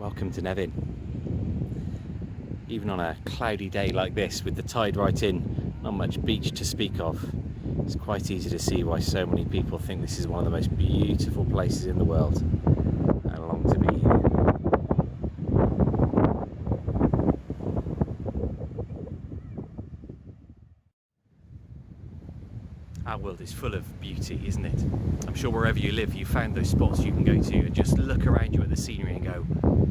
Welcome to Nevin. Even on a cloudy day like this with the tide right in, not much beach to speak of, it's quite easy to see why so many people think this is one of the most beautiful places in the world and long to be here. Our world is full of beauty, isn't it? I'm sure wherever you live, you found those spots you can go to and just look around you at the scenery and go,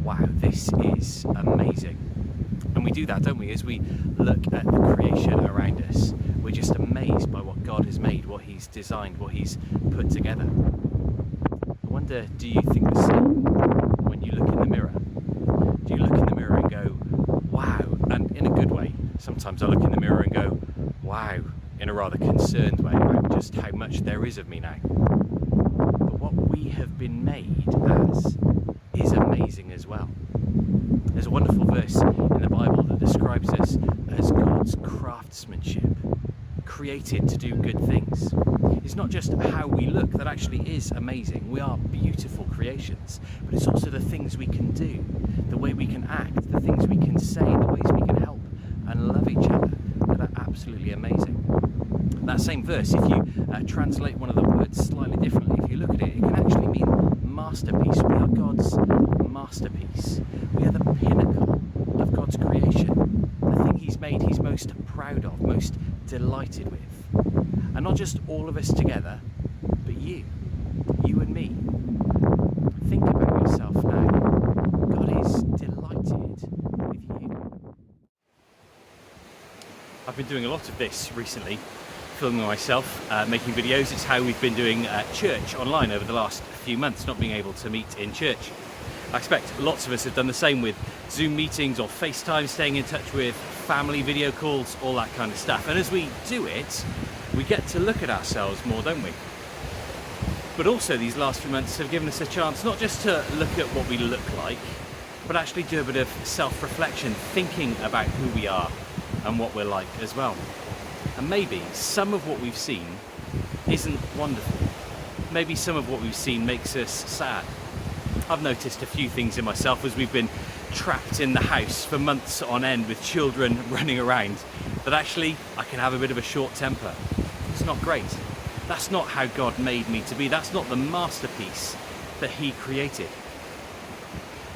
wow, this is amazing. And we do that, don't we? As we look at the creation around us, we're just amazed by what God has made, what He's designed, what He's put together. I wonder, do you think the same when you look in the mirror? Do you look in the mirror and go, wow, and in a good way? Sometimes I look in the mirror and go, wow, in a rather concerned way about just how much there is of me now. But what we have been made as is amazing as well. There's a wonderful verse in the Bible that describes us as God's craftsmanship, created to do good things. It's not just how we look that actually is amazing. We are beautiful creations, but it's also the things we can do, the way we can act, the things we can say, the ways we can help and love each other that are absolutely amazing. That same verse, if you translate one of the words slightly differently, if you look at it, it can actually mean masterpiece. We are God's masterpiece. We are the pinnacle of God's creation. The thing He's made, He's most proud of, most delighted with. And not just all of us together, but you and me. Think about yourself now. God is delighted with you. I've been doing a lot of this recently, filming myself, making videos. It's how we've been doing church online over the last few months, not being able to meet in church. I expect lots of us have done the same with Zoom meetings or FaceTime, staying in touch with family video calls, all that kind of stuff. And as we do it, we get to look at ourselves more, don't we? But also these last few months have given us a chance not just to look at what we look like, but actually do a bit of self-reflection, thinking about who we are and what we're like as well. And maybe some of what we've seen isn't wonderful. Maybe some of what we've seen makes us sad. I've noticed a few things in myself as we've been trapped in the house for months on end with children running around, that actually I can have a bit of a short temper. It's not great. That's not how God made me to be. That's not the masterpiece that He created.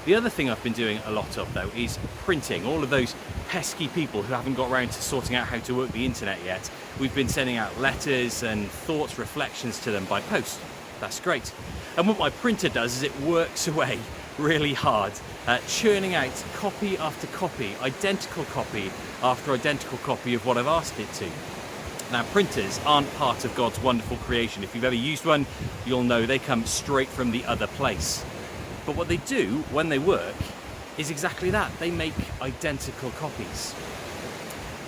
The other thing I've been doing a lot of though is printing. All of those pesky people who haven't got around to sorting out how to work the internet yet, we've been sending out letters and thoughts, reflections to them by post. That's great. And what my printer does is it works away really hard, churning out copy after copy, identical copy after identical copy of what I've asked it to. Now, printers aren't part of God's wonderful creation. If you've ever used one, you'll know they come straight from the other place. But what they do when they work is exactly that. They make identical copies.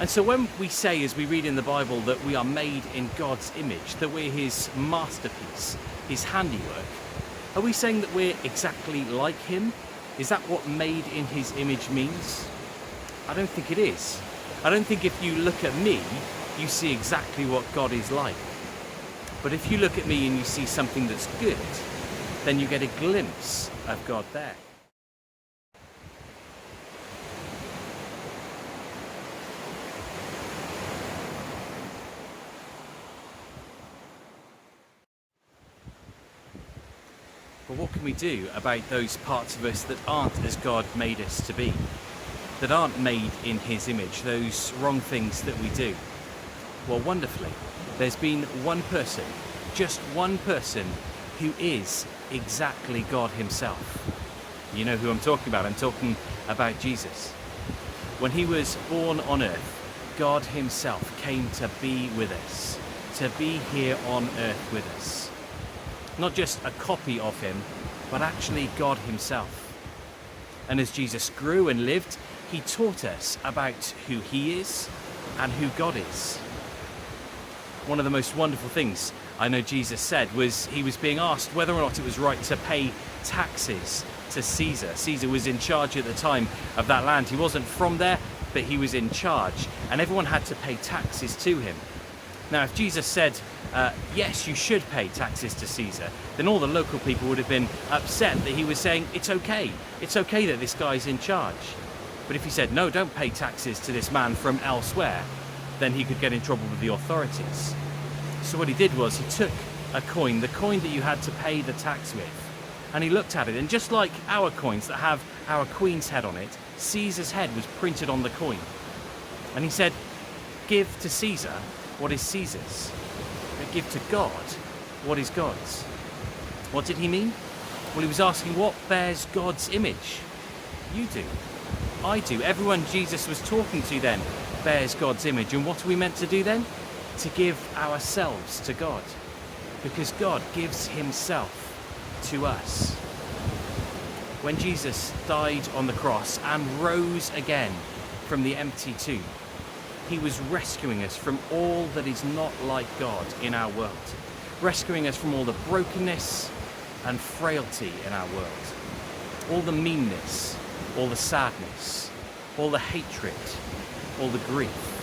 And so when we say, as we read in the Bible, that we are made in God's image, that we're His masterpiece, His handiwork, are we saying that we're exactly like Him? Is that what made in His image means? I don't think it is. I don't think if you look at me, you see exactly what God is like. But if you look at me and you see something that's good, then you get a glimpse of God there. But what can we do about those parts of us that aren't as God made us to be? That aren't made in His image, those wrong things that we do? Well, wonderfully, there's been one person, just one person, who is exactly God Himself. You know who I'm talking about. I'm talking about Jesus. When He was born on earth, God Himself came to be with us, to be here on earth with us. Not just a copy of Him, but actually God Himself. And as Jesus grew and lived, He taught us about who He is and who God is. One of the most wonderful things I know Jesus said was He was being asked whether or not it was right to pay taxes to Caesar. Caesar was in charge at the time of that land. He wasn't from there, but he was in charge, and everyone had to pay taxes to him. Now, if Jesus said, yes, you should pay taxes to Caesar, then all the local people would have been upset that he was saying, it's okay that this guy's in charge. But if he said, no, don't pay taxes to this man from elsewhere, then he could get in trouble with the authorities. So what he did was he took a coin, the coin that you had to pay the tax with, and he looked at it, and just like our coins that have our queen's head on it, Caesar's head was printed on the coin. And he said, give to Caesar what is Caesar's, but give to God what is God's. What did he mean? Well, he was asking, what bears God's image? You do. I do. Everyone Jesus was talking to then bears God's image. And what are we meant to do then? To give ourselves to God, because God gives himself to us. When Jesus died on the cross and rose again from the empty tomb, he was rescuing us from all that is not like God in our world, rescuing us from all the brokenness and frailty in our world, all the meanness, all the sadness, all the hatred, all the grief.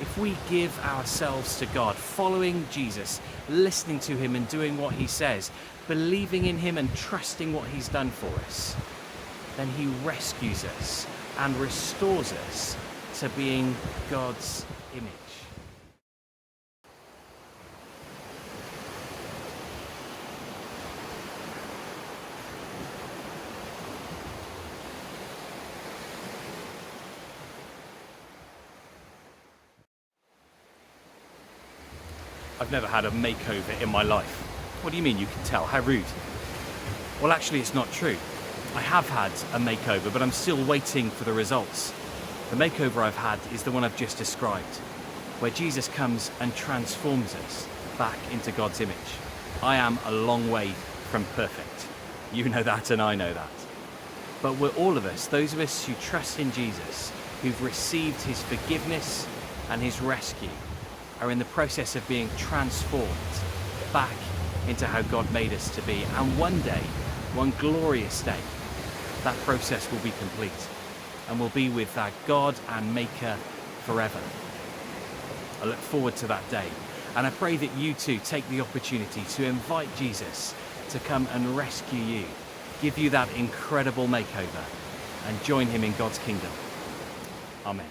If we give ourselves to God, following Jesus, listening to him and doing what he says, believing in him and trusting what he's done for us, then he rescues us and restores us to being God's image. I've never had a makeover in my life. What do you mean you can tell? How rude. Well, actually, it's not true. I have had a makeover, but I'm still waiting for the results. The makeover I've had is the one I've just described, where Jesus comes and transforms us back into God's image. I am a long way from perfect. You know that and I know that. But we're all of us, those of us who trust in Jesus, who've received his forgiveness and his rescue, are in the process of being transformed back into how God made us to be. And one day, one glorious day, that process will be complete and we'll be with our God and Maker forever. I look forward to that day, and I pray that you too take the opportunity to invite Jesus to come and rescue you, give you that incredible makeover, and join him in God's kingdom. Amen.